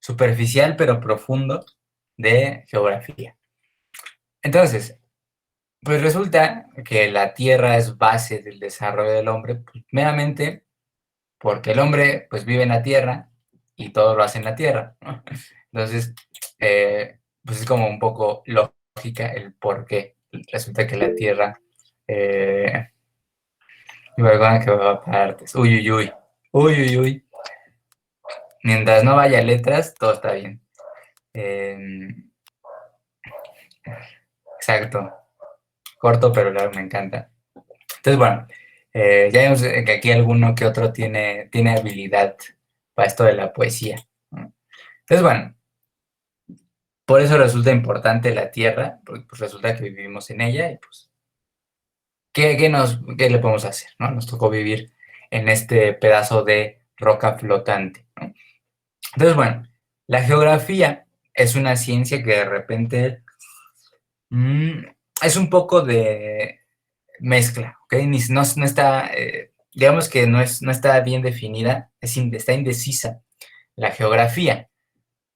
superficial pero profundo de geografía. Entonces, pues resulta que la Tierra es base del desarrollo del hombre, pues, meramente porque el hombre pues vive en la Tierra y todo lo hace en la Tierra, ¿no? Entonces, pues es como un poco lógica el por qué resulta que la Tierra, eh, igual que va a partes, uy, uy, uy, uy, uy, uy, mientras no vaya letras, todo está bien. Exacto, corto pero largo, me encanta. Entonces, bueno, ya vemos que aquí alguno que otro tiene habilidad para esto de la poesía, ¿no? Entonces, bueno, por eso resulta importante la Tierra, porque pues resulta que vivimos en ella y pues, ¿qué le podemos hacer, no? Nos tocó vivir en este pedazo de roca flotante, ¿no? Entonces, bueno, la geografía es una ciencia que de repente mmm, es un poco de mezcla, ¿ok? No está, digamos que no está bien definida, está indecisa la geografía,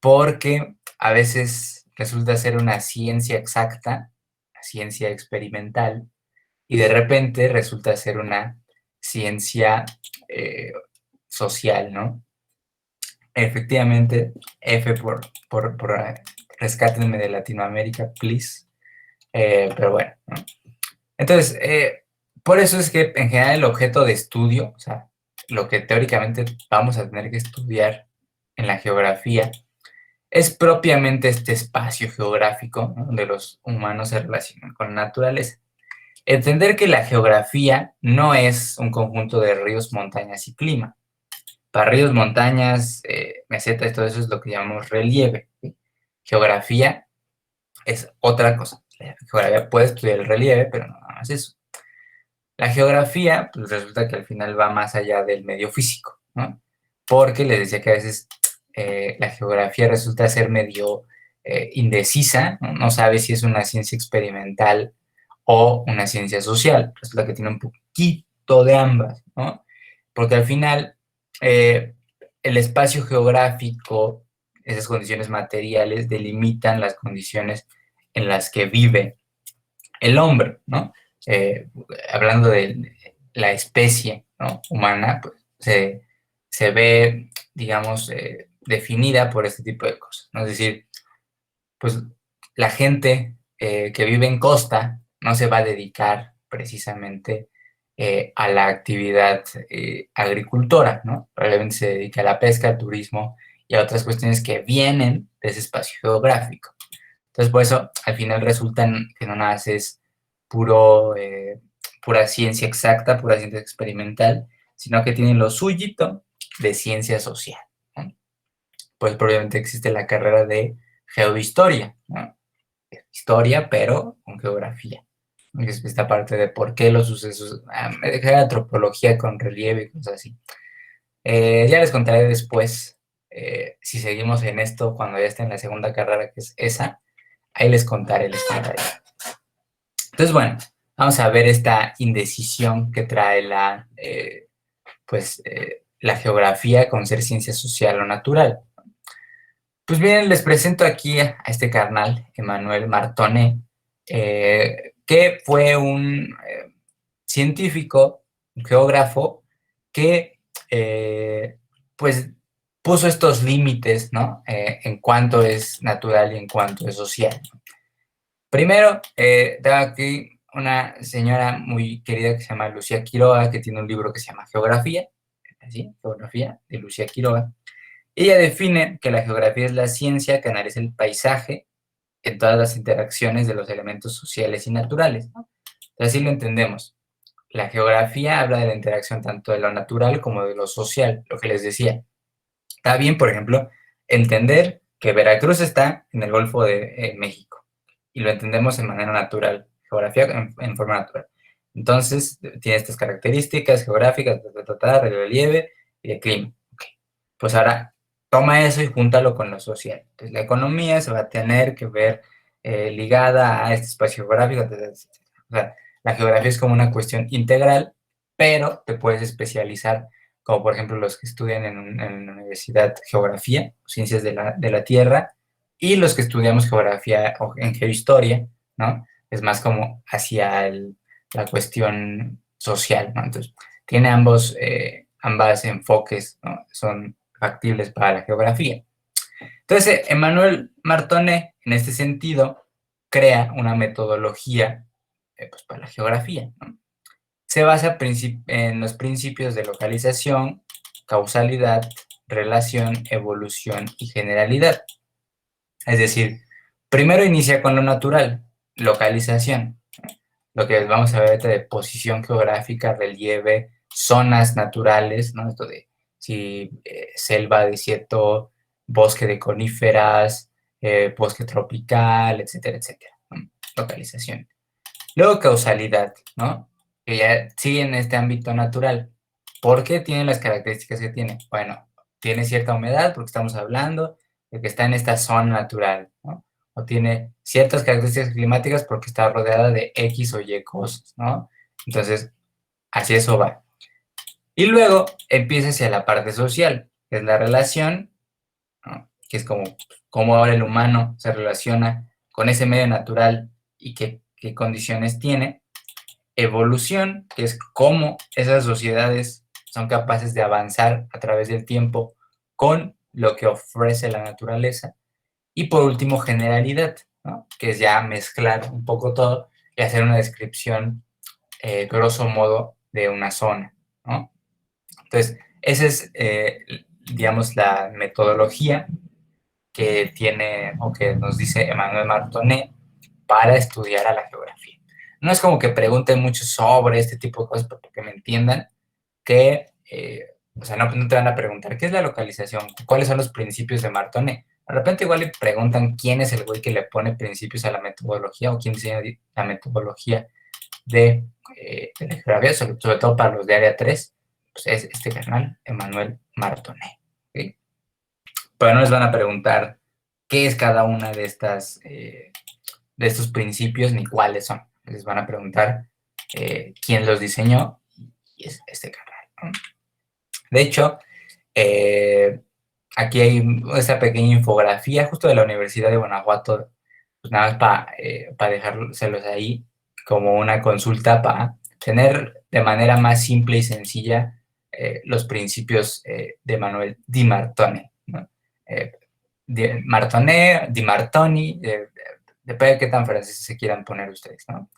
porque a veces resulta ser una ciencia exacta, una ciencia experimental, y de repente resulta ser una ciencia eh, social, ¿no? Efectivamente, F por rescátenme de Latinoamérica, please. Pero bueno, ¿no? Entonces, por eso es que en general el objeto de estudio, o sea, lo que teóricamente vamos a tener que estudiar en la geografía, es propiamente este espacio geográfico, ¿no?, donde los humanos se relacionan con la naturaleza. Entender que la geografía no es un conjunto de ríos, montañas y clima. Para ríos, montañas, mesetas, todo eso es lo que llamamos relieve, ¿sí? Geografía es otra cosa. La geografía puede estudiar el relieve, pero no nada más eso. La geografía, pues resulta que al final va más allá del medio físico, ¿no? Porque les decía que a veces la geografía resulta ser medio indecisa, ¿no? No sabe si es una ciencia experimental o una ciencia social. Resulta que tiene un poquito de ambas, ¿no? Porque al final el espacio geográfico, esas condiciones materiales, delimitan las condiciones en las que vive el hombre, ¿no? Eh, Hablando de la especie, ¿no?, humana, pues se ve, digamos, definida por este tipo de cosas, ¿no? Es decir, pues la gente que vive en costa no se va a dedicar precisamente a la actividad agricultora, ¿no? Probablemente se dedica a la pesca, al turismo y a otras cuestiones que vienen de ese espacio geográfico. Entonces, por eso, al final resultan que no nada más es puro, pura ciencia exacta, pura ciencia experimental, sino que tienen lo suyito de ciencia social, ¿no? Pues probablemente existe la carrera de geohistoria, ¿no? Historia, pero con geografía. Es esta parte de por qué los sucesos, me dejé de antropología con relieve y cosas así. Ya les contaré después, si seguimos en esto, cuando ya esté en la segunda carrera, que es esa, ahí les contaré, les contaré. Entonces, bueno, vamos a ver esta indecisión que trae la geografía con ser ciencia social o natural. Pues bien, les presento aquí a este carnal, Emmanuel Martoné, que fue un científico, un geógrafo, que pues puso estos límites, ¿no? En cuanto es natural y en cuanto es social. Primero, tengo aquí una señora muy querida que se llama Lucía Quiroga, que tiene un libro que se llama Geografía, ¿sí? Geografía de Lucía Quiroga. Ella define que la geografía es la ciencia que analiza el paisaje en todas las interacciones de los elementos sociales y naturales, ¿no? Entonces, así lo entendemos. La geografía habla de la interacción tanto de lo natural como de lo social, lo que les decía. Está bien, por ejemplo, entender que Veracruz está en el Golfo de México y lo entendemos de manera natural, geografía en forma natural. Entonces, tiene estas características geográficas, de relieve y de clima. Okay. Pues ahora, toma eso y júntalo con lo social. Entonces, la economía se va a tener que ver ligada a este espacio geográfico. O sea, la geografía es como una cuestión integral, pero te puedes especializar como por ejemplo los que estudian en la universidad geografía, ciencias de la Tierra, y los que estudiamos geografía o en geohistoria, ¿no? Es más como hacia la cuestión social, ¿no? Entonces, tiene ambas enfoques, ¿no? Son factibles para la geografía. Entonces, Emmanuel Martoné, en este sentido, crea una metodología pues, para la geografía, ¿no? Se basa en los principios de localización, causalidad, relación, evolución y generalidad. Es decir, primero inicia con lo natural, localización, lo que vamos a ver ahorita de posición geográfica, relieve, zonas naturales, ¿no? Esto de si selva, desierto, bosque de coníferas, bosque tropical, etcétera, etcétera, ¿no? Localización. Luego causalidad, ¿no? Que ya sigue en este ámbito natural. ¿Por qué tiene las características que tiene? Bueno, tiene cierta humedad porque estamos hablando de que está en esta zona natural, ¿no? O tiene ciertas características climáticas porque está rodeada de X o Y cosas, ¿no? Entonces, así eso va. Y luego empieza hacia la parte social, que es la relación, ¿no? Que es como cómo ahora el humano se relaciona con ese medio natural y qué condiciones tiene. Evolución, que es cómo esas sociedades son capaces de avanzar a través del tiempo con lo que ofrece la naturaleza. Y por último, generalidad, ¿no? Que es ya mezclar un poco todo y hacer una descripción, grosso modo, de una zona, ¿no? Entonces, esa es, digamos, la metodología que tiene o que nos dice Emmanuel Martoné para estudiar a la geografía. No es como que pregunten mucho sobre este tipo de cosas, porque me entiendan que, o sea, no te van a preguntar qué es la localización, cuáles son los principios de Martoné. De repente igual le preguntan quién es el güey que le pone principios a la metodología o quién diseña la metodología de la geografía, sobre todo para los de área 3, pues es este canal, Emmanuel Martoné. ¿Okay? Pero no les van a preguntar qué es cada una de de estos principios ni cuáles son. Les van a preguntar quién los diseñó y es este canal, ¿no? De hecho, aquí hay esta pequeña infografía justo de la Universidad de Guanajuato, pues nada más para dejárselos ahí como una consulta para tener de manera más simple y sencilla los principios de Manuel Di Martone, ¿no? Martone, Di Martoni, depende de qué tan franceses se quieran poner ustedes, ¿no?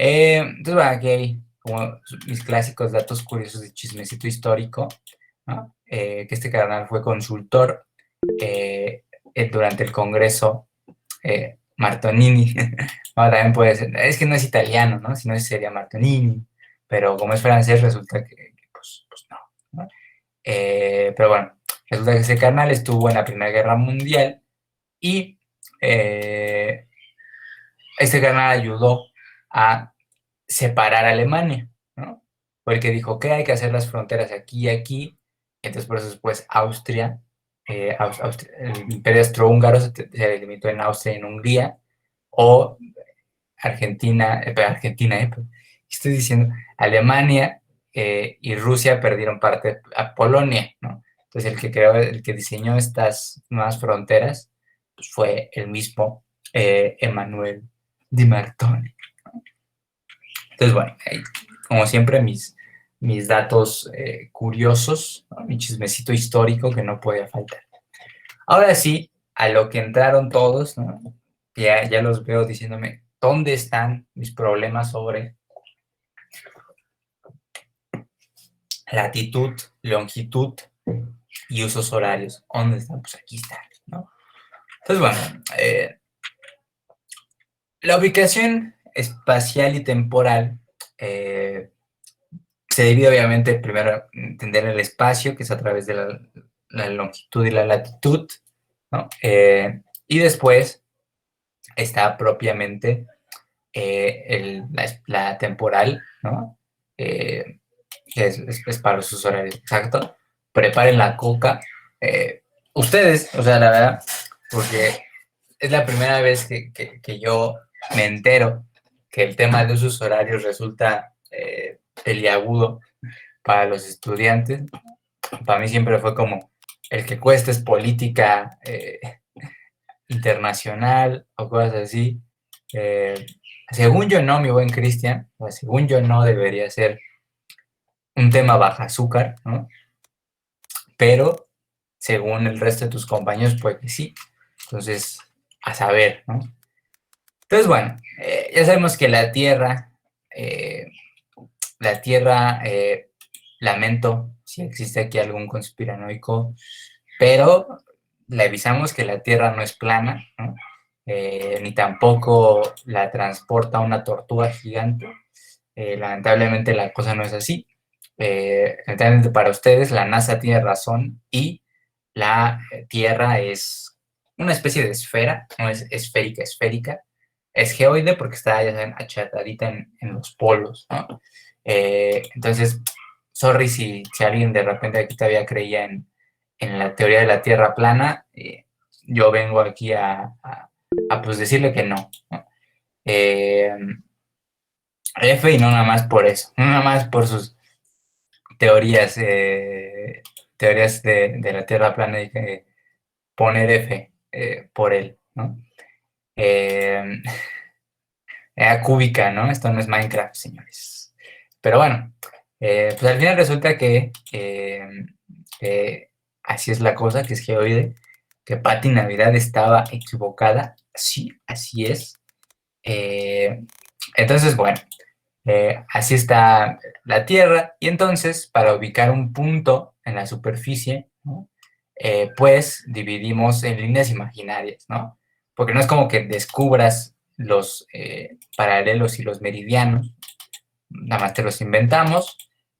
Entonces, bueno, aquí hay como mis clásicos datos curiosos de chismecito histórico, ¿no? Que este carnal fue consultor durante el Congreso Martonini. No, también puede ser, es que no es italiano, ¿no? Si no sería Martonini, pero como es francés resulta pues no, ¿no? Pero bueno, resulta que ese carnal estuvo en la Primera Guerra Mundial y este carnal ayudó a separar a Alemania, ¿no? Porque dijo que hay que hacer las fronteras aquí y aquí, entonces por eso después Austria, el imperio austrohúngaro se delimitó en Austria y en Hungría, o Argentina, estoy diciendo, Alemania y Rusia perdieron parte a Polonia, ¿no? Entonces el que diseñó estas nuevas fronteras pues, fue el mismo Emmanuel Di Martone. Entonces, bueno, como siempre, mis datos curiosos, ¿no? Mi chismecito histórico que no podía faltar. Ahora sí, a lo que entraron todos, ¿no? Ya los veo diciéndome, ¿dónde están mis problemas sobre latitud, longitud y usos horarios? ¿Dónde están? Pues aquí están, ¿no? Entonces, bueno, la ubicación espacial y temporal se divide obviamente primero a entender el espacio, que es a través de la longitud y la latitud, ¿no? Y después está propiamente la temporal, ¿no? Que es para los horarios, exacto. Preparen la coca. Ustedes, o sea, la verdad, porque es la primera vez que yo me entero que el tema de usos horarios resulta peliagudo. para los estudiantes. Para mí siempre fue como el que cuesta es política internacional o cosas así. Según yo no, mi buen Cristian, según yo no debería ser un tema baja azúcar, ¿no? Pero según el resto de tus compañeros, puede que sí. Entonces, a saber, ¿no? Entonces, bueno, ya sabemos que la Tierra, lamento si existe aquí algún conspiranoico, pero le avisamos que la Tierra no es plana, ¿no? Ni tampoco la transporta una tortuga gigante. Lamentablemente la cosa no es así. Lamentablemente para ustedes la NASA tiene razón y la Tierra es una especie de esfera, no es esférica, es geoide porque está, ya saben, achatadita en los polos, ¿no? Entonces, sorry si alguien de repente aquí todavía creía en la teoría de la Tierra plana, yo vengo aquí a pues decirle que no, ¿no? F y no nada más por eso, no nada más por sus teorías, teorías de la Tierra plana y que poner F por él, ¿no? Cúbica, ¿no? Esto no es Minecraft, señores. Pero bueno, pues al final resulta que así es la cosa, que es geoide, que Pati Navidad estaba equivocada. Sí, así es. Entonces, bueno, así está la Tierra. Y entonces, para ubicar un punto en la superficie, ¿no? Pues dividimos en líneas imaginarias, ¿no? Porque no es como que descubras los paralelos y los meridianos, nada más te los inventamos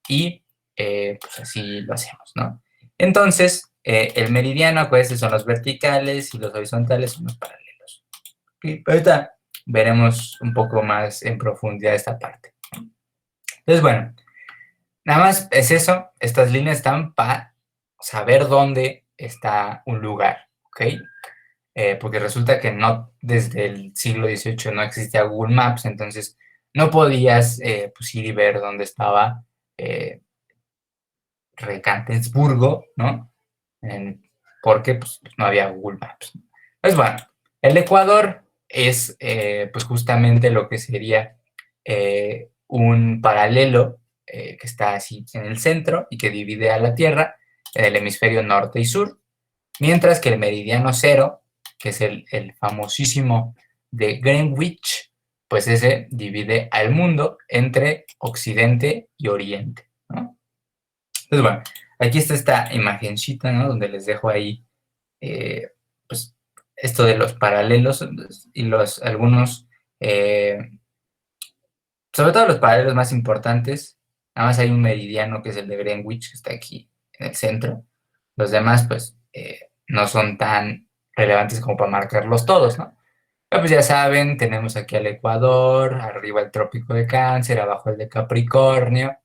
y pues así lo hacemos, ¿no? Entonces, el meridiano, acuérdense, son los verticales y los horizontales son los paralelos. ¿Okay? Ahorita veremos un poco más en profundidad esta parte. Entonces, bueno, nada más es eso, estas líneas están para saber dónde está un lugar, ¿ok? Porque resulta que no, desde el siglo XVIII no existía Google Maps, entonces no podías pues, ir y ver dónde estaba eh, Regentesburgo, ¿no? Porque pues, no había Google Maps. Pues bueno, el Ecuador es pues justamente lo que sería un paralelo que está así en el centro y que divide a la Tierra en el hemisferio norte y sur, mientras que el meridiano cero, que es el famosísimo de Greenwich, pues ese divide al mundo entre occidente y oriente, ¿no? Entonces, bueno, aquí está esta imagencita, ¿no? Donde les dejo ahí, pues, esto de los paralelos y algunos, sobre todo los paralelos más importantes. Nada más hay un meridiano que es el de Greenwich, que está aquí en el centro. Los demás, pues, no son tan relevantes como para marcarlos todos, ¿no? Pero pues ya saben, tenemos aquí al Ecuador, arriba el Trópico de Cáncer, abajo el de Capricornio,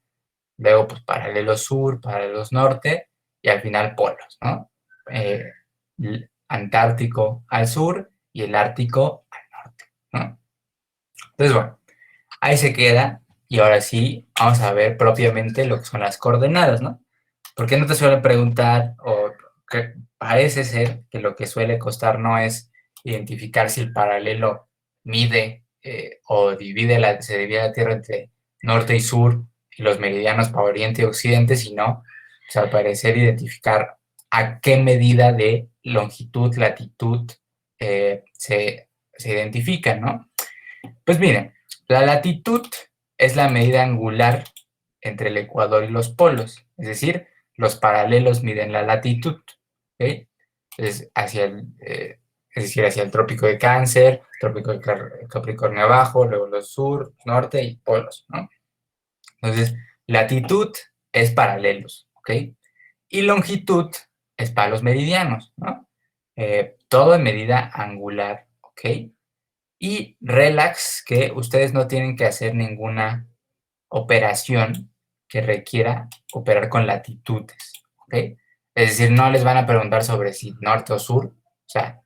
luego pues paralelo sur, paralelos norte y al final polos, ¿no? El Antártico al sur y el Ártico al norte, ¿no? Entonces, bueno, ahí se queda y ahora sí vamos a ver propiamente lo que son las coordenadas, ¿no? ¿Por qué no te suelen preguntar o que parece ser que lo que suele costar no es identificar si el paralelo mide o se divide la Tierra entre norte y sur y los meridianos para oriente y occidente, sino, pues, al parecer, identificar a qué medida de longitud, latitud se identifican, ¿no? Pues miren, la latitud es la medida angular entre el ecuador y los polos, es decir, los paralelos miden la latitud, ¿ok? Es es decir, hacia el trópico de Cáncer, trópico de Capricornio abajo, luego los sur, norte y polos, ¿no? Entonces, latitud es paralelos, ¿ok? Y longitud es para los meridianos, ¿no? Todo en medida angular, ¿ok? Y relax, que ustedes no tienen que hacer ninguna operación que requiera operar con latitudes, ¿ok? Es decir, no les van a preguntar sobre si norte o sur, o sea,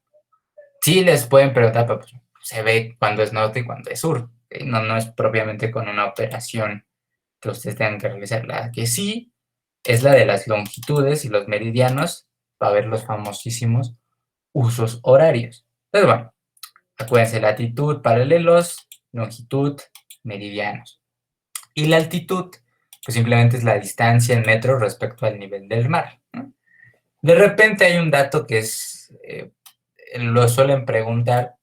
sí les pueden preguntar, pero pues, se ve cuando es norte y cuando es sur, ¿ok? No, no es propiamente con una operación que ustedes tengan que realizar. La que sí es la de las longitudes y los meridianos, va a haber los famosísimos usos horarios. Entonces, bueno, acuérdense, latitud, paralelos, longitud, meridianos. Y la altitud, pues simplemente es la distancia en metros respecto al nivel del mar, ¿no? De repente hay un dato que es, lo suelen preguntar,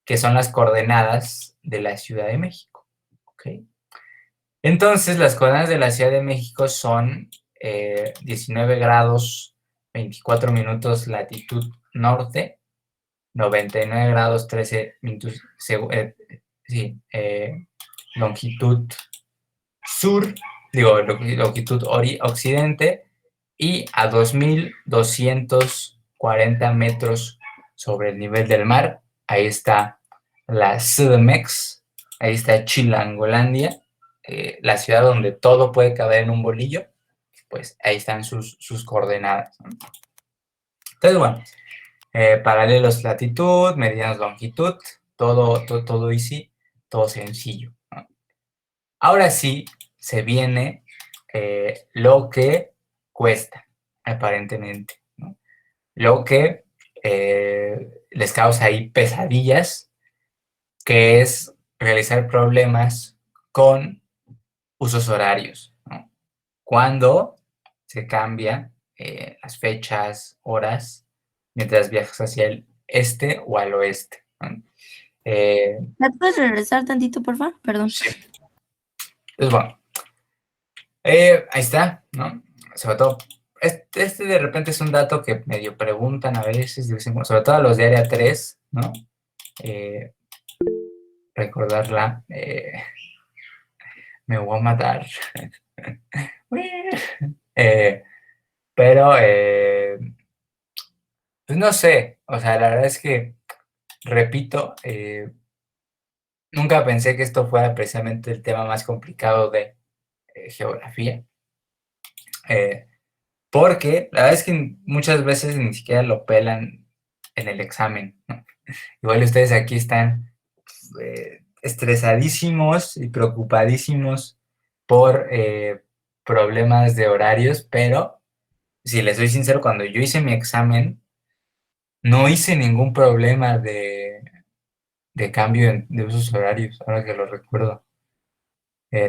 que son las coordenadas de la Ciudad de México. ¿Okay? Entonces, las coordenadas de la Ciudad de México son 19 grados 24 minutos latitud norte, 99 grados 13 minutos, sí, longitud sur, digo, longitud occidente, y a 2.240 metros sobre el nivel del mar. Ahí está la CDMX, ahí está Chilangolandia, la ciudad donde todo puede caber en un bolillo, pues ahí están sus coordenadas, ¿no? Entonces, bueno, paralelos latitud, medianos longitud, todo easy, todo sencillo, ¿no? Ahora sí, se viene lo que cuesta, aparentemente, ¿no? Lo que les causa ahí pesadillas, que es realizar problemas con usos horarios, ¿no? Cuando se cambia las fechas, horas, mientras viajas hacia el este o al oeste, ¿no? ¿Me puedes regresar tantito, por favor? Perdón. Sí. Entonces, bueno, ahí está, ¿no? Sobre todo, este de repente es un dato que medio preguntan a veces, sobre todo a los de área 3, ¿no? Eh, recordarla, me voy a matar. eh, pero, pues no sé, o sea, la verdad es que, repito, nunca pensé que esto fuera precisamente el tema más complicado de geografía. Porque la verdad es que muchas veces ni siquiera lo pelan en el examen, ¿no? Igual ustedes aquí están estresadísimos y preocupadísimos por problemas de horarios, pero si les soy sincero, cuando yo hice mi examen, no hice ningún problema de cambio de usos horarios, ahora que lo recuerdo.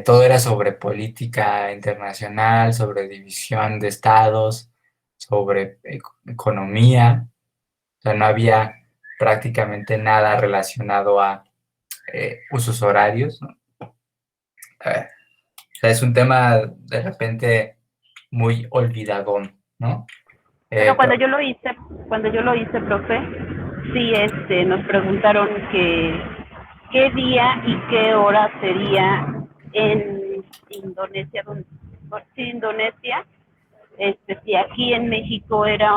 Todo era sobre política internacional, sobre división de estados, sobre economía. O sea, no había prácticamente nada relacionado a usos horarios, ¿no? O sea, es un tema de repente muy olvidadón, ¿no? Pero Pero cuando yo lo hice, profe, sí, nos preguntaron que qué día y qué hora sería en Indonesia, sí, Indonesia, si aquí en México era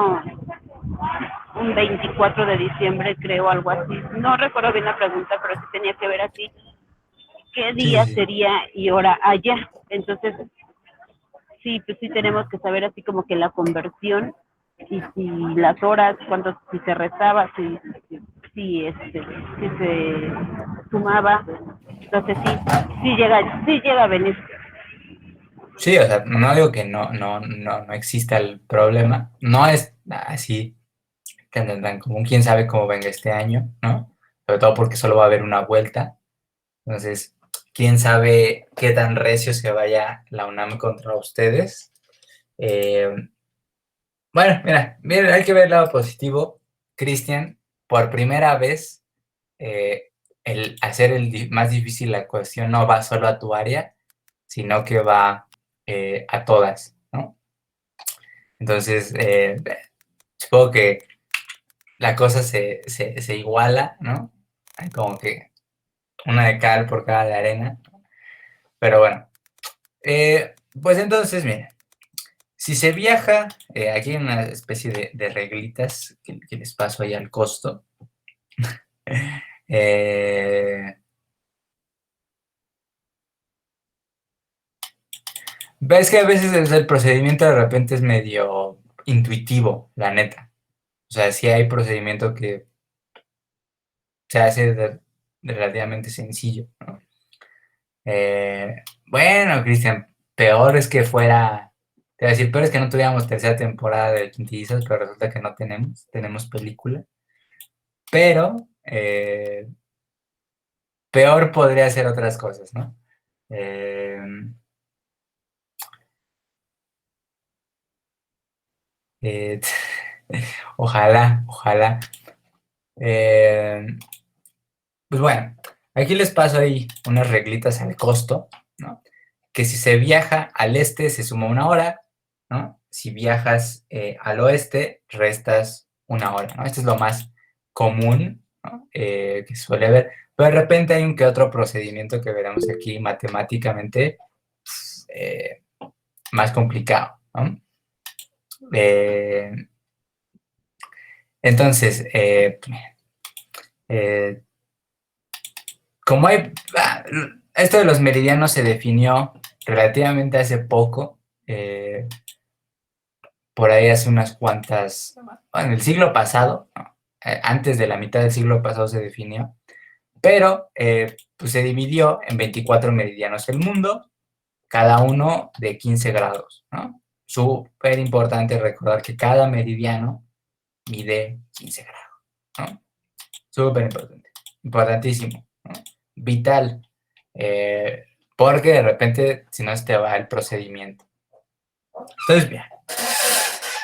un 24 de diciembre, creo, algo así. No recuerdo bien la pregunta, pero sí tenía que ver así, qué sí, sí, día sí. sería y hora allá. Entonces, sí, pues sí tenemos que saber así como que la conversión y si las horas, cuánto, si se restaba, si se sumaba. Entonces sí llega a venir. Sí, o sea, no digo que no exista el problema. No es así tan común. Quién sabe cómo venga este año, ¿no? Sobre todo porque solo va a haber una vuelta. Entonces, quién sabe qué tan recio se vaya la UNAM contra ustedes. Eh, bueno, mira, hay que ver el lado positivo. Cristian, por primera vez, el hacer más difícil la cuestión no va solo a tu área, sino que va a todas, ¿no? Entonces, supongo que la cosa se iguala, ¿no? Hay como que una de cal por cada de arena. Pero bueno, pues entonces, mira, si se viaja, aquí hay una especie de reglitas que les paso ahí al costo. Eh, ves que a veces el procedimiento de repente es medio intuitivo, la neta. O sea, sí hay procedimiento que se hace relativamente sencillo, ¿no? Bueno, Cristian, peor es que fuera, te voy a decir, peor es que no tuviéramos tercera temporada de Quintillizas, pero resulta que no tenemos película. Pero peor podría ser otras cosas, ¿no? Eh, ojalá. Pues bueno, aquí les paso ahí unas reglitas al costo, ¿no? Que si se viaja al este se suma 1 hora, ¿no? Si viajas al oeste, restas 1 hora, ¿no? Esto es lo más común, ¿no? Que se suele ver, pero de repente hay un que otro procedimiento que veremos aquí matemáticamente más complicado, ¿no? Entonces, como hay, esto de los meridianos se definió relativamente hace poco, por ahí hace unas cuantas, bueno, el siglo pasado, ¿no? Antes de la mitad del siglo pasado se definió, pero pues se dividió en 24 meridianos el mundo, cada uno de 15 grados, ¿no? Súper importante recordar que cada meridiano mide 15 grados, ¿no? Súper importante, importantísimo, ¿no? Vital, porque de repente si no se te va el procedimiento. Entonces, bien,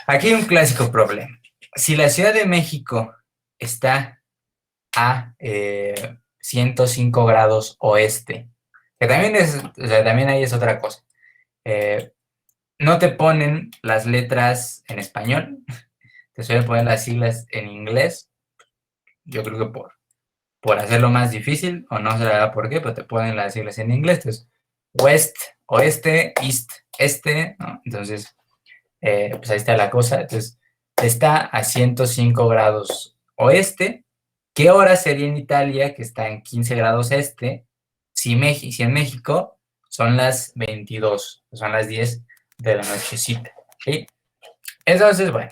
aquí hay un clásico problema. Si la Ciudad de México está a 105 grados oeste, que también es, o sea, también ahí es otra cosa. No te ponen las letras en español, te suelen poner las siglas en inglés, yo creo que por hacerlo más difícil, o no sé la verdad por qué, pero te ponen las siglas en inglés, entonces, west, oeste, east, este, ¿no? Entonces, pues ahí está la cosa, entonces, está a 105 grados oeste. ¿Qué hora sería en Italia, que está en 15 grados este? Si en México son las 22, son las 10 de la nochecita, ¿sí? Entonces, bueno,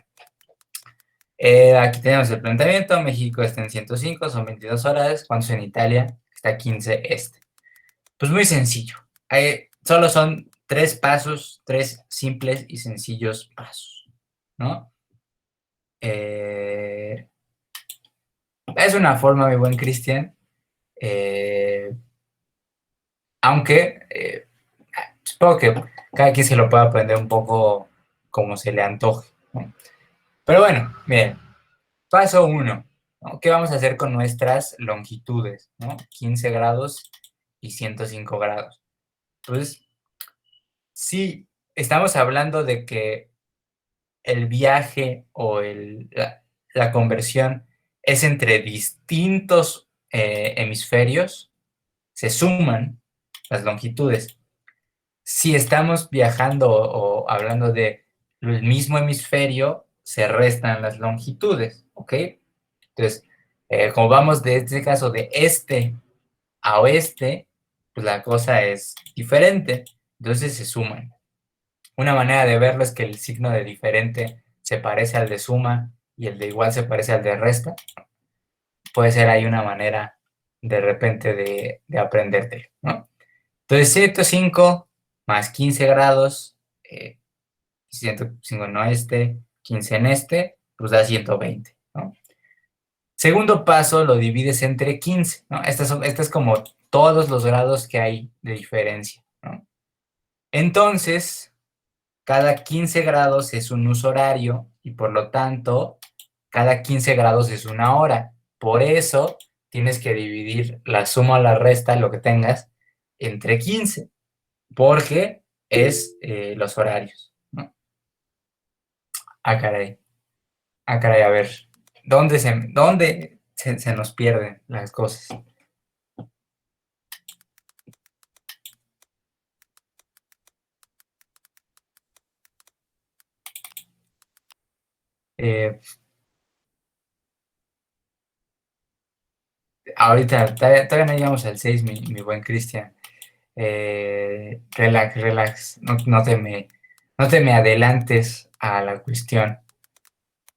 aquí tenemos el planteamiento, México está en 105, son 22 horas, ¿cuántos en Italia? Está 15 este. Pues muy sencillo, solo son 3 pasos, 3 simples y sencillos pasos, ¿no? Es una forma, mi buen Cristian, aunque supongo que cada quien se lo puede aprender un poco como se le antoje, ¿no? Pero bueno, miren, paso 1, ¿no? ¿Qué vamos a hacer con nuestras longitudes, ¿no? 15 grados y 105 grados. Pues, si estamos hablando de que el viaje o la conversión es entre distintos hemisferios, se suman las longitudes. Si estamos viajando o hablando de el mismo hemisferio, se restan las longitudes, ¿ok? Entonces, como vamos de este caso de este a oeste, pues la cosa es diferente, entonces se suman. Una manera de verlo es que el signo de diferente se parece al de suma y el de igual se parece al de resta. Puede ser ahí una manera de repente de aprendértelo, ¿no? Entonces 105 más 15 grados, 105 en oeste, 15 en este, pues da 120, ¿no? Segundo paso, lo divides entre 15, ¿no? Este es como todos los grados que hay de diferencia, ¿no? Entonces, cada 15 grados es un uso horario y por lo tanto, cada 15 grados es 1 hora. Por eso, tienes que dividir la suma o la resta, lo que tengas, entre 15, porque es los horarios, ¿no? Ah, caray. Ah, caray, a ver. ¿Dónde se nos pierden las cosas? Ahorita, todavía no llegamos al 6, mi buen Cristian. Relax. No te me adelantes a la cuestión.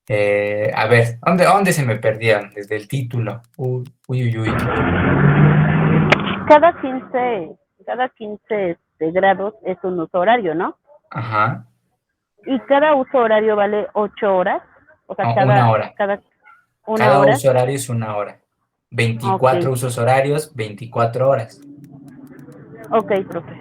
A ver, ¿dónde se me perdieron? Desde el título. Uy. Cada 15 grados es un uso horario, ¿no? Ajá. Y cada uso horario vale 8 horas. O sea, No, una hora. cada una Cada hora. uso horario es una hora. 24 Ok. usos horarios, 24 horas. Ok, profe.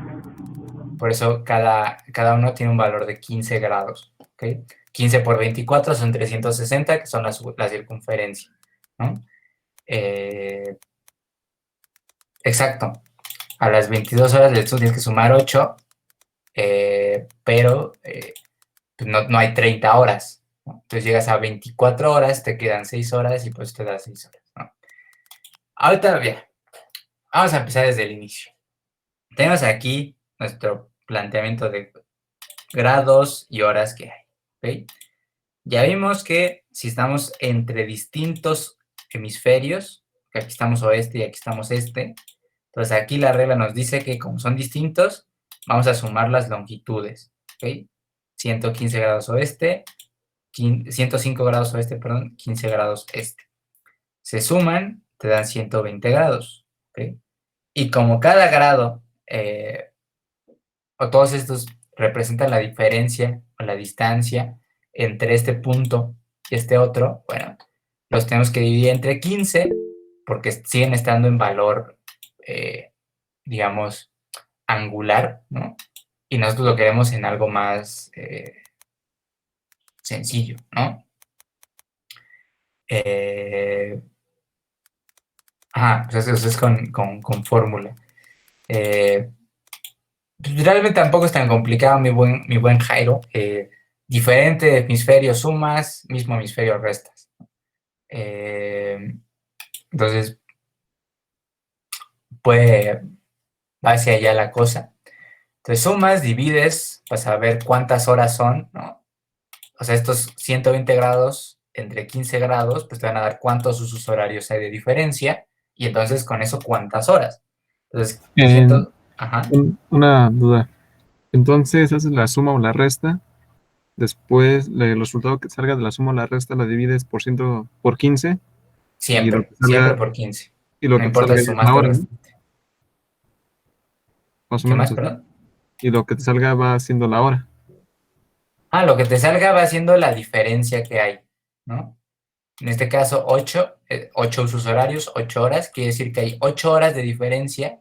Por eso cada uno tiene un valor de 15 grados. ¿Okay? 15 por 24 son 360, que son la circunferencia, ¿no? Exacto. A las 22 horas del sur tienes que sumar 8, pero pues no hay 30 horas, ¿no? Entonces llegas a 24 horas, te quedan 6 horas y pues te da 6 horas, ¿no? Ahorita, bien, vamos a empezar desde el inicio. Tenemos aquí nuestro planteamiento de grados y horas que hay, ¿ok? Ya vimos que si estamos entre distintos hemisferios, que aquí estamos oeste y aquí estamos este, entonces aquí la regla nos dice que como son distintos, vamos a sumar las longitudes, ¿ok? 115 grados oeste, 105 grados oeste, perdón, 15 grados este. Se suman, te dan 120 grados, ¿ok? Y como cada grado, o todos estos representan la diferencia o la distancia entre este punto y este otro, bueno, los tenemos que dividir entre 15 porque siguen estando en valor, digamos, angular, ¿no? Y nosotros lo queremos en algo más sencillo, ¿no? Pues eso es con fórmula. Realmente tampoco es tan complicado, mi buen Jairo. Diferente hemisferio sumas, mismo hemisferio restas. Entonces, va hacia allá la cosa. Entonces, sumas, divides, para saber cuántas horas son, ¿no? O sea, estos 120 grados entre 15 grados, pues te van a dar cuántos usos horarios hay de diferencia, y entonces con eso cuántas horas. Entonces, ajá. Una duda. Entonces haces la suma o la resta, después el resultado que salga de la suma o la resta la divides por 15. Siempre, y siempre por 15. Y lo no que importa te si salga es la sumaste o hora, ¿no? restaste. Más o ¿Qué menos más, así. perdón? Y lo que te salga va siendo la hora. Lo que te salga va siendo la diferencia que hay, ¿no? En este caso, 8 usos horarios, 8 horas, quiere decir que hay 8 horas de diferencia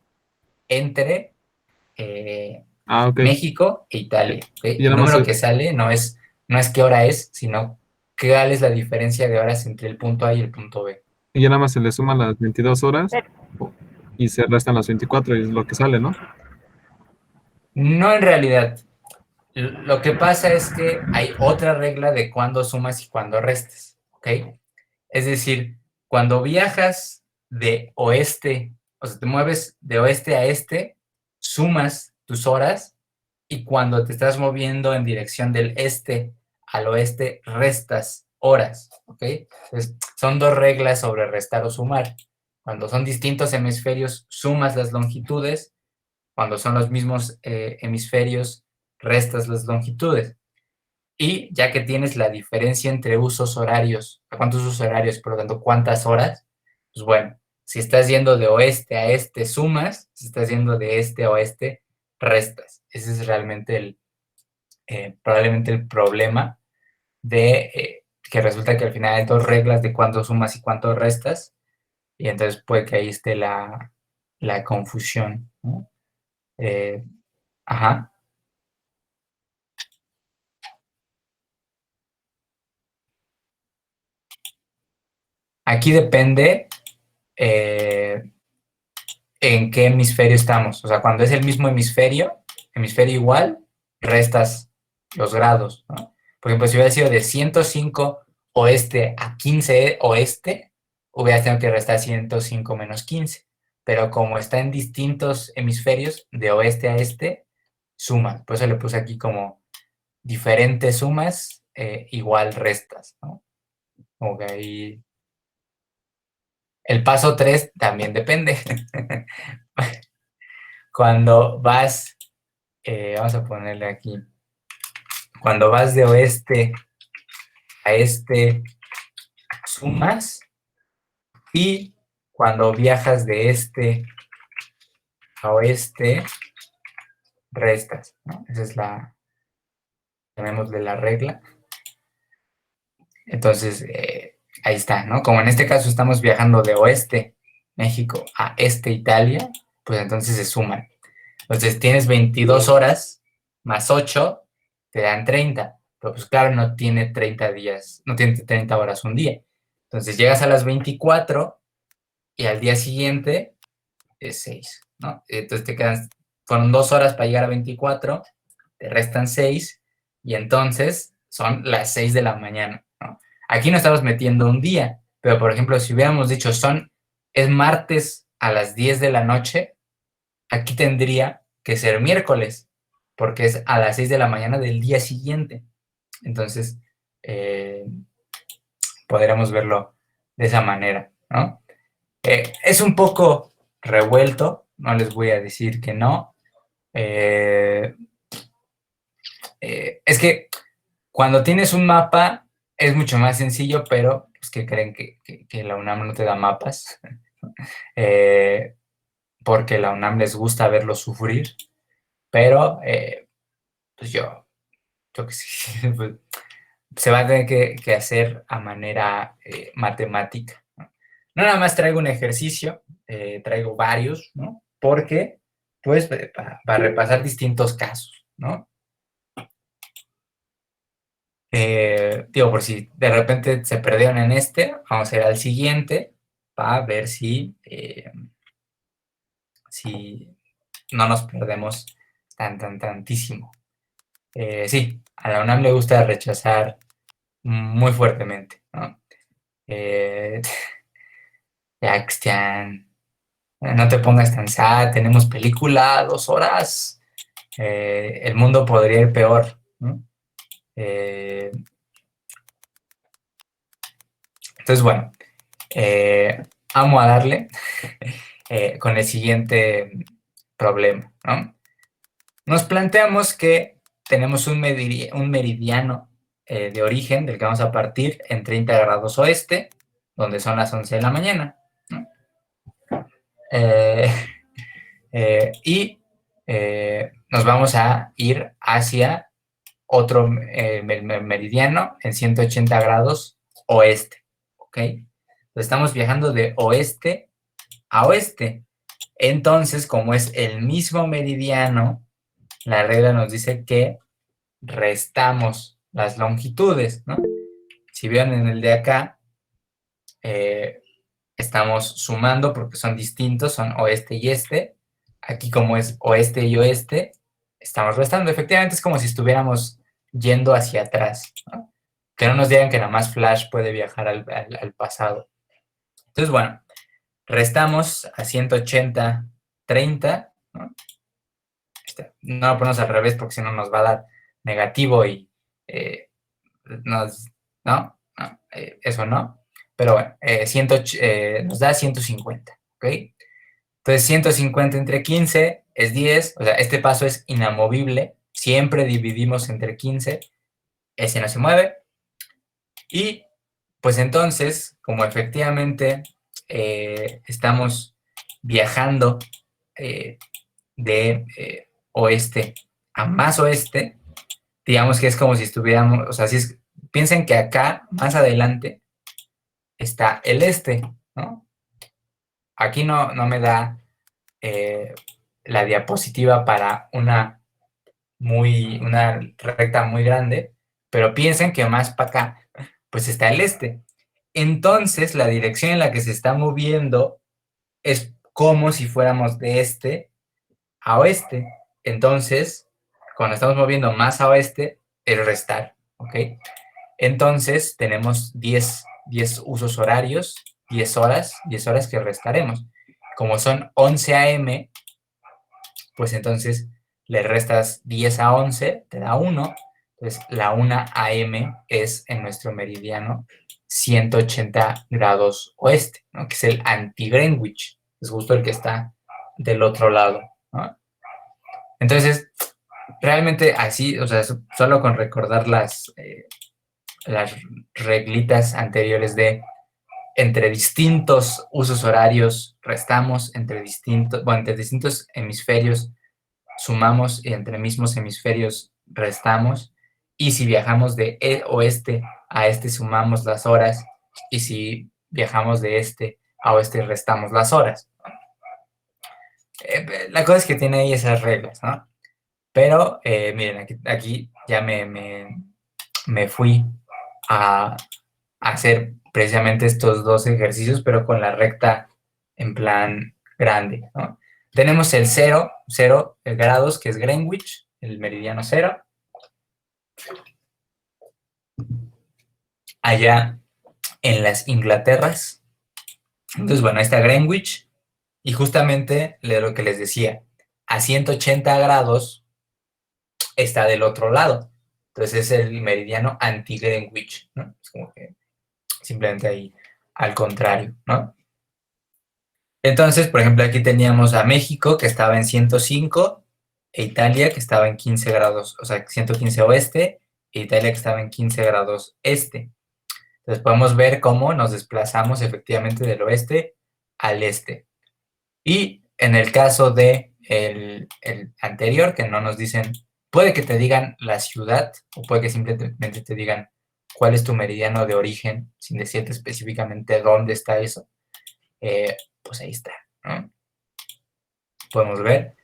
entre Ok. México e Italia. ¿Okay? Y ya El nada más número que sale no es qué hora es, sino cuál es la diferencia de horas entre el punto A y el punto B. Y ya nada más se le suman las 22 horas y se restan las 24 y es lo que sale, ¿no? No, en realidad. Lo que pasa es que hay otra regla de cuándo sumas y cuándo restas, ¿ok? Es decir, cuando viajas de oeste, o sea, te mueves de oeste a este, sumas tus horas, y cuando te estás moviendo en dirección del este al oeste, restas horas, ¿ok? Entonces, son dos reglas sobre restar o sumar. Cuando son distintos hemisferios, sumas las longitudes. Cuando son los mismos hemisferios, restas las longitudes. Y ya que tienes la diferencia entre usos horarios, ¿cuántos usos horarios? Por lo tanto, ¿cuántas horas? Pues bueno, si estás yendo de oeste a este, sumas. Si estás yendo de este a oeste, restas. Ese es realmente probablemente el problema de que resulta que al final hay dos reglas de cuánto sumas y cuánto restas, y entonces puede que ahí esté la confusión, ¿no? Ajá. Aquí depende en qué hemisferio estamos. O sea, cuando es el mismo hemisferio igual, restas los grados, ¿no? Por ejemplo, si hubiera sido de 105 oeste a 15 oeste, hubieras tenido que restar 105 menos 15. Pero como está en distintos hemisferios, de oeste a este, suma. Por eso le puse aquí como diferentes sumas igual restas, ¿no? Como que ahí... El paso 3 también depende. Cuando vas, vamos a ponerle aquí, cuando vas de oeste a este, sumas, y cuando viajas de este a oeste, restas, ¿no? Esa es llamémosle la regla. Entonces, ahí está, ¿no? Como en este caso estamos viajando de oeste México a este Italia, pues entonces se suman. Entonces tienes 22 horas más 8, te dan 30. Pero pues claro, no tiene 30 días, no tiene 30 horas un día. Entonces llegas a las 24 y al día siguiente es 6, ¿no? Entonces te quedan, fueron 2 horas para llegar a 24, te restan 6 y entonces son las 6 de la mañana, ¿no? Aquí no estamos metiendo un día, pero por ejemplo, si hubiéramos dicho es martes a las 10 de la noche, aquí tendría que ser miércoles, porque es a las 6 de la mañana del día siguiente. Entonces, podríamos verlo de esa manera, ¿no? Es un poco revuelto, no les voy a decir que no. Es que cuando tienes un mapa es mucho más sencillo, pero pues, que creen que la UNAM no te da mapas, porque la UNAM les gusta verlos sufrir, pero pues yo que sí, pues, se va a tener que hacer a manera matemática, ¿no? No nada más traigo un ejercicio, traigo varios, ¿no? Porque, pues, para repasar distintos casos, ¿no? Digo, por si de repente se perdieron en vamos a ir al siguiente para ver si no nos perdemos tantísimo. Sí, a la UNAM le gusta rechazar muy fuertemente, ¿no? Ya, Cristian, no te pongas tan sad, tenemos película, 2 horas, el mundo podría ir peor, ¿no? Entonces, bueno, vamos a darle con el siguiente problema, ¿no? Nos planteamos que tenemos un meridiano de origen del que vamos a partir en 30 grados oeste, donde son las 11 de la mañana, ¿no? Y nos vamos a ir hacia otro meridiano en 180 grados oeste, ¿ok? Entonces estamos viajando de oeste a oeste. Entonces, como es el mismo meridiano, la regla nos dice que restamos las longitudes, ¿no? Si vieron en el de acá, estamos sumando porque son distintos, son oeste y este. Aquí como es oeste y oeste, estamos restando. Efectivamente es como si estuviéramos yendo hacia atrás, ¿no? Que no nos digan que nada más Flash puede viajar al pasado. Entonces, bueno, restamos a 180, 30, ¿no? No lo ponemos al revés porque si no nos va a dar negativo y ¿no? Eso no. Pero bueno, nos da 150, ¿ok? Entonces 150 entre 15 es 10, o sea, este paso es inamovible, siempre dividimos entre 15, ese no se mueve. Y pues entonces, como efectivamente estamos viajando de oeste a más oeste, digamos que es como si estuviéramos, o sea, piensen que acá, más adelante, está el este, ¿no? Aquí no me da la diapositiva para una recta muy grande, pero piensen que más para acá, pues está el este. Entonces, la dirección en la que se está moviendo es como si fuéramos de este a oeste. Entonces, cuando estamos moviendo más a oeste, es restar, ¿ok? Entonces, tenemos 10 usos horarios, 10 horas que restaremos. Como son 11 a.m., pues entonces le restas 10 a 11, te da 1. Entonces, la 1 a.m. es en nuestro meridiano 180 grados oeste, ¿no? Que es el anti-Greenwich, es justo el que está del otro lado, ¿no? Entonces, realmente así, o sea, solo con recordar las reglitas anteriores de entre distintos usos horarios restamos, entre distintos hemisferios sumamos y entre mismos hemisferios restamos, y si viajamos de oeste a este sumamos las horas, y si viajamos de este a oeste restamos las horas. La cosa es que tiene ahí esas reglas, ¿no? Pero miren, aquí ya me fui a hacer precisamente estos dos ejercicios, pero con la recta en plan grande, ¿no? Tenemos el 0 grados, que es Greenwich, el meridiano 0. Allá en las Inglaterras. Entonces, bueno, ahí está Greenwich. Y justamente lo que les decía, a 180 grados está del otro lado. Entonces es el meridiano anti-Greenwich, ¿no? Es como que simplemente ahí al contrario, ¿no? Entonces, por ejemplo, aquí teníamos a México, que estaba en 105, e Italia, que estaba en 15 grados, o sea, 115 oeste, e Italia, que estaba en 15 grados este. Entonces podemos ver cómo nos desplazamos efectivamente del oeste al este. Y en el caso de el anterior, que no nos dicen, puede que te digan la ciudad, o puede que simplemente te digan cuál es tu meridiano de origen, sin decirte específicamente dónde está eso. Pues ahí está, ¿no? Podemos ver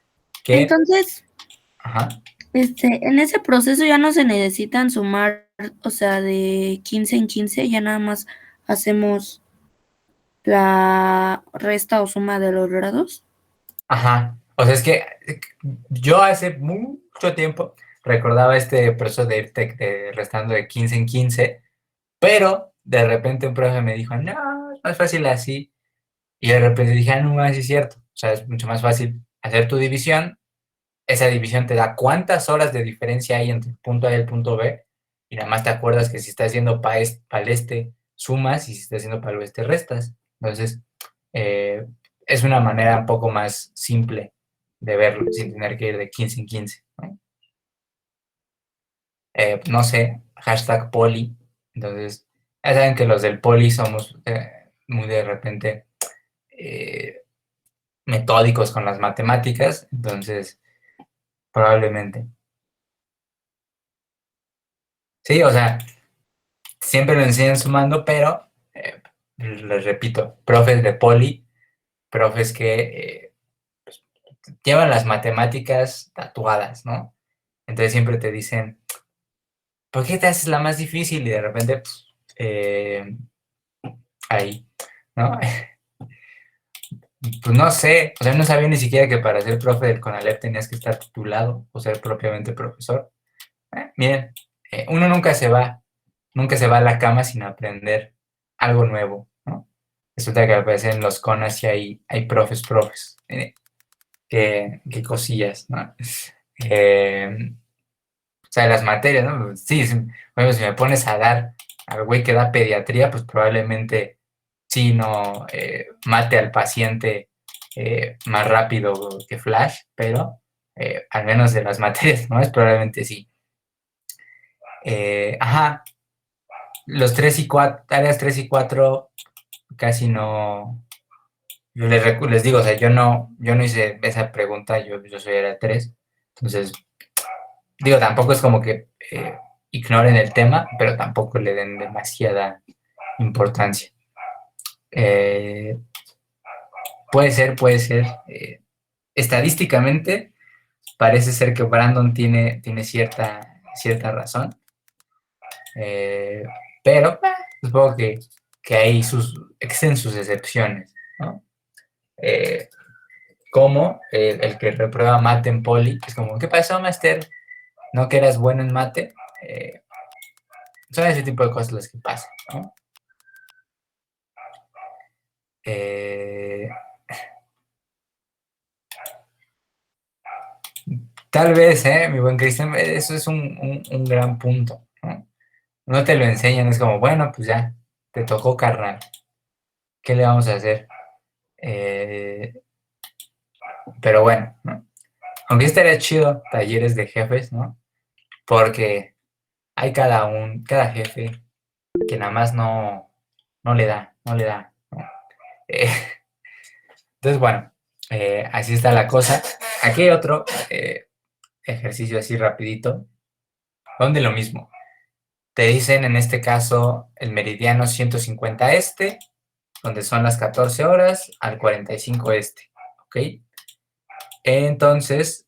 que... Entonces, Ajá. en ese proceso ya no se necesitan sumar, o sea, de 15 en 15, ya nada más hacemos la resta o suma de los grados. Ajá. O sea, es que yo hace mucho tiempo recordaba este proceso de irte restando de 15 en 15, pero de repente un profe me dijo, no, es más fácil así. Y de repente dije, ah, no, sí es cierto. O sea, es mucho más fácil hacer tu división. Esa división te da cuántas horas de diferencia hay entre el punto A y el punto B. Y nada más te acuerdas que si estás yendo para el este, sumas, y si estás yendo para el oeste, restas. Entonces, es una manera un poco más simple de verlo, sin tener que ir de 15 en 15, ¿no? No sé, hashtag poli. Entonces, ya saben que los del poli somos muy de repente metódicos con las matemáticas, entonces probablemente. Sí, o sea, siempre lo enseñan sumando, pero les repito, profes de poli, profes que pues, llevan las matemáticas tatuadas, ¿no? Entonces siempre te dicen, ¿por qué te haces la más difícil? Y de repente, pues, ahí, ¿no? Pues no sé, o sea, no sabía ni siquiera que para ser profe del CONALEP tenías que estar titulado o ser propiamente profesor. Miren, uno nunca se va a la cama sin aprender algo nuevo, ¿no? Resulta que a veces en los CONAS sí hay profes. Qué cosillas, ¿no? O sea, las materias, ¿no? Sí, bueno, si me pones a dar al güey que da pediatría, pues probablemente sí no mate al paciente más rápido que Flash, pero al menos de las materias, ¿no? Es probablemente sí. Ajá, los 3 y 4, áreas 3 y 4 casi no, yo les digo, o sea, yo no hice esa pregunta, yo soy área 3, entonces, digo, tampoco es como que ignoren el tema, pero tampoco le den demasiada importancia. Puede ser, estadísticamente, parece ser que Brandon tiene cierta razón, pero supongo que hay existen sus excepciones, ¿no? Como el que reprueba mate en poli, es como, ¿qué pasó, Master? ¿No que eras bueno en mate? Son ese tipo de cosas las que pasan, ¿no? Tal vez, mi buen Cristian, eso es un gran punto, ¿no? No te lo enseñan, es como, bueno, pues ya, te tocó, carnal. ¿Qué le vamos a hacer? Pero bueno, ¿no? Aunque estaría chido talleres de jefes, ¿no? Porque hay cada jefe que nada más no le da, ¿no? Entonces, bueno, así está la cosa. aquí hay otro ejercicio así rapidito, donde lo mismo. Te dicen en este caso el meridiano 150 este, donde son las 14 horas, al 45 este, ¿ok? Entonces,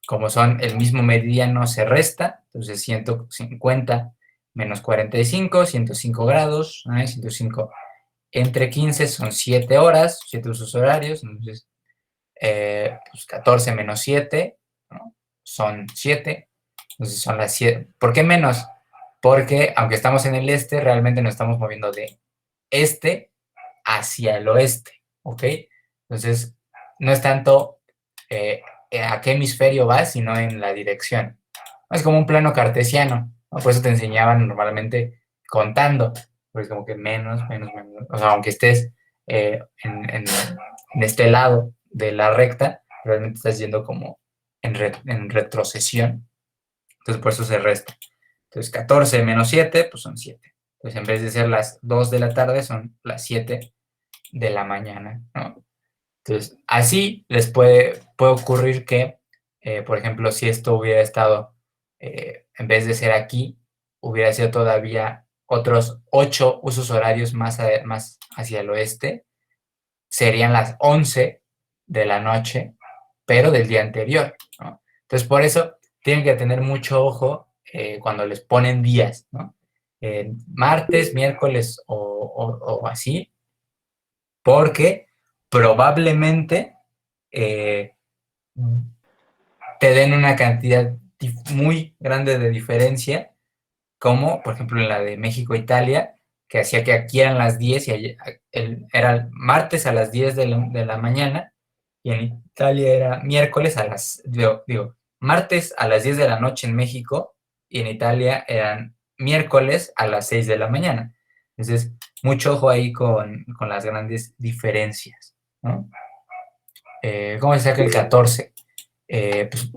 como son el mismo meridiano, se resta, entonces 150 menos 45, 105 grados, 105 entre 15 son 7 horas, 7 usos horarios, entonces pues 14 menos 7, ¿no? Son 7, entonces son las 7. ¿Por qué menos? Porque aunque estamos en el este, realmente nos estamos moviendo de este hacia el oeste, ¿ok? Entonces, no es tanto a qué hemisferio vas, sino en la dirección. Es como un plano cartesiano, ¿no? Por eso te enseñaban normalmente contando, pues como que menos, menos, menos. O sea, aunque estés en este lado de la recta, realmente estás yendo como en retrocesión. Entonces, por eso se resta. Entonces, 14 menos 7, pues son 7. Entonces, en vez de ser las 2 de la tarde, son las 7 de la mañana, ¿no? Entonces, así les puede ocurrir que, por ejemplo, si esto hubiera estado, en vez de ser aquí, hubiera sido todavía otros 8 usos horarios más hacia el oeste, serían las 11 de la noche, pero del día anterior, ¿no? Entonces, por eso tienen que tener mucho ojo cuando les ponen días, ¿no? Martes, miércoles o así, porque probablemente te den una cantidad muy grande de diferencia, como por ejemplo en la de México-Italia, que hacía que aquí eran las 10 y era el martes a las 10 de la mañana, y en Italia era miércoles a martes a las 10 de la noche en México, y en Italia eran miércoles a las 6 de la mañana. Entonces, mucho ojo ahí con las grandes diferencias, ¿no? ¿Cómo se saca el 14? Pues,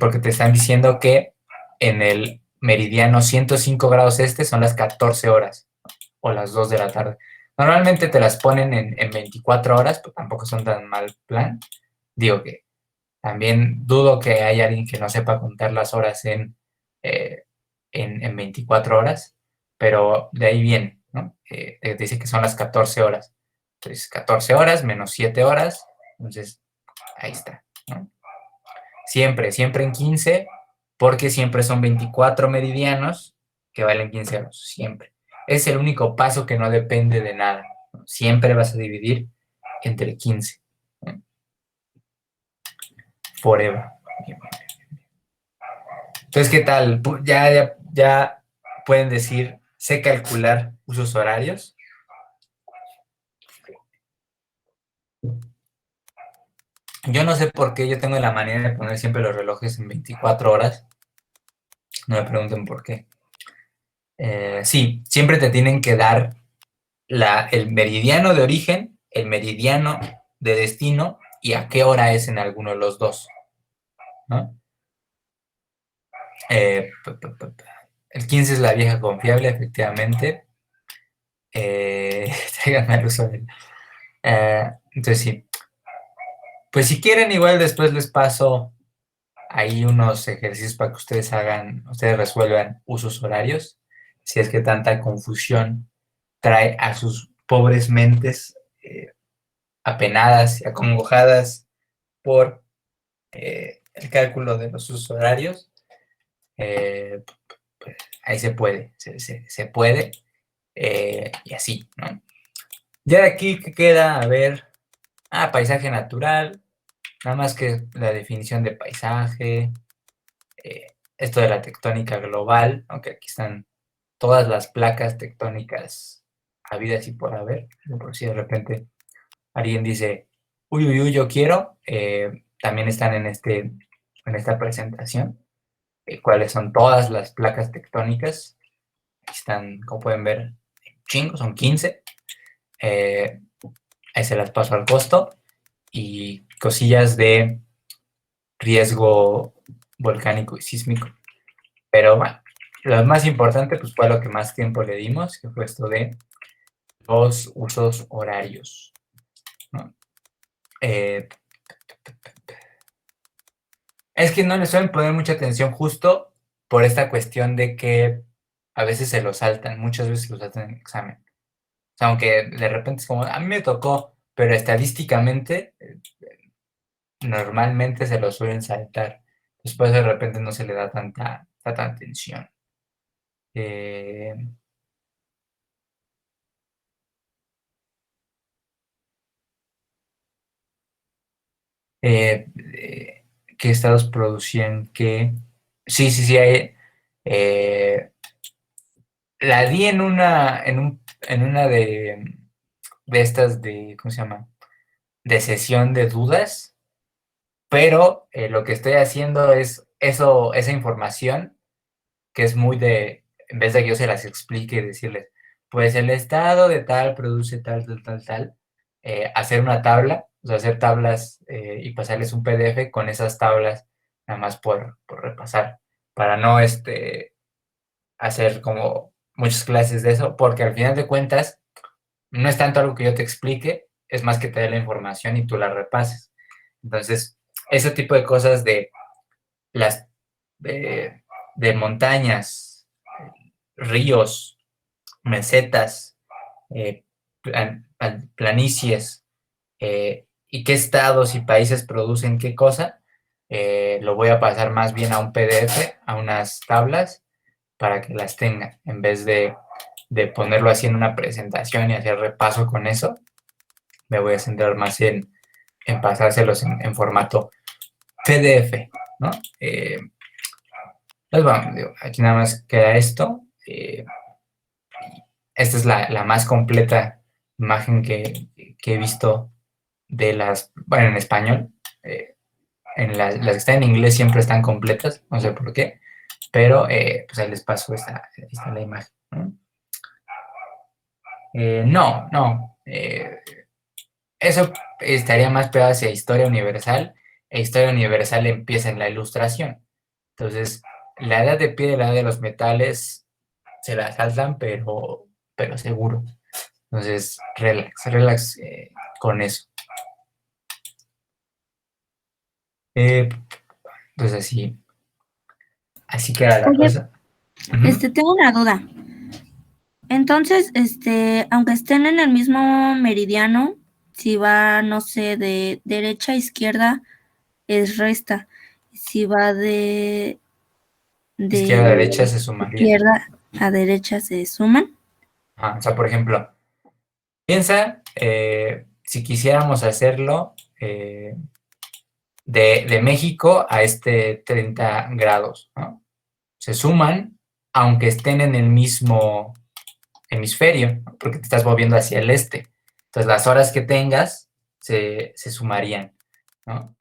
porque te están diciendo que en el meridiano 105 grados este son las 14 horas o las 2 de la tarde. Normalmente te las ponen en 24 horas, pero tampoco son tan mal plan. Digo que también dudo que haya alguien que no sepa contar las horas en 24 horas, pero de ahí viene, ¿no? Te dice que son las 14 horas. Entonces, 14 horas menos 7 horas, entonces ahí está, ¿no? Siempre, siempre en 15, porque siempre son 24 meridianos que valen 15 euros, siempre. Es el único paso que no depende de nada, ¿no? Siempre vas a dividir entre 15, ¿no? Forever. Entonces, ¿qué tal? Ya pueden decir, sé calcular usos horarios. Yo no sé por qué yo tengo la manera de poner siempre los relojes en 24 horas. No me pregunten por qué. Sí, siempre te tienen que dar el meridiano de origen, el meridiano de destino y a qué hora es en alguno de los dos, ¿no? El 15 es la vieja confiable, efectivamente. Tráiganme al uso entonces sí. Pues si quieren, igual después les paso ahí unos ejercicios para que ustedes resuelvan usos horarios, si es que tanta confusión trae a sus pobres mentes apenadas y acongojadas por el cálculo de los usos horarios. Pues ahí se puede, se puede, y así, ¿no? Ya de aquí, ¿qué queda? A ver, paisaje natural, nada más que la definición de paisaje, esto de la tectónica global, aunque aquí están todas las placas tectónicas habidas y por haber, por si de repente alguien dice, uy, uy, uy, yo quiero, también están en esta presentación, cuáles son todas las placas tectónicas. Aquí están, como pueden ver, chingos, son 15. Ahí se las paso al costo. Y cosillas de riesgo volcánico y sísmico. Pero bueno, lo más importante pues fue lo que más tiempo le dimos, que fue esto de los usos horarios, ¿no? Es que no le suelen poner mucha atención justo por esta cuestión de que a veces se lo saltan, muchas veces lo saltan en el examen. O sea, aunque de repente es como, a mí me tocó, pero estadísticamente, normalmente se lo suelen saltar. Después de repente no se le da tanta atención. Eh, eh, eh, ¿Qué estados producían qué? Sí, hay, la di en una de estas de, ¿cómo se llama? De sesión de dudas, pero lo que estoy haciendo es esa información que es muy en vez de que yo se las explique y decirles, pues el estado de tal produce tal, hacer una tabla, o sea, hacer tablas y pasarles un PDF con esas tablas, nada más por repasar, para no hacer como muchas clases de eso, porque al final de cuentas, no es tanto algo que yo te explique, es más que te dé la información y tú la repases. Entonces, ese tipo de cosas las de montañas, ríos, mesetas, planicies, y qué estados y países producen qué cosa, lo voy a pasar más bien a un PDF, a unas tablas, para que las tengan, en vez de ponerlo así en una presentación y hacer repaso con eso, me voy a centrar más en pasárselos en formato PDF, ¿no? Pues bueno, aquí nada más queda esto. Esta es la más completa imagen que he visto de bueno, en español. Las que están en inglés siempre están completas, no sé por qué, pero pues ahí les paso esta la imagen, ¿no? No. Eso estaría más pegado hacia historia universal, e historia universal empieza en la ilustración. Entonces, la edad de piedra y la edad de los metales se la saltan, pero seguro. Entonces, relax con eso. Pues así queda la Oye, cosa. tengo una duda. Entonces, aunque estén en el mismo meridiano, si va, no sé, de derecha a izquierda, es resta. Si va Izquierda a de derecha se sumaría. izquierda a derecha, se suman. O sea, por ejemplo, piensa si quisiéramos hacerlo de México a 30 grados, ¿no? Se suman aunque estén en el mismo hemisferio, ¿no? Porque te estás moviendo hacia el este. Entonces las horas que tengas se sumarían, ¿no?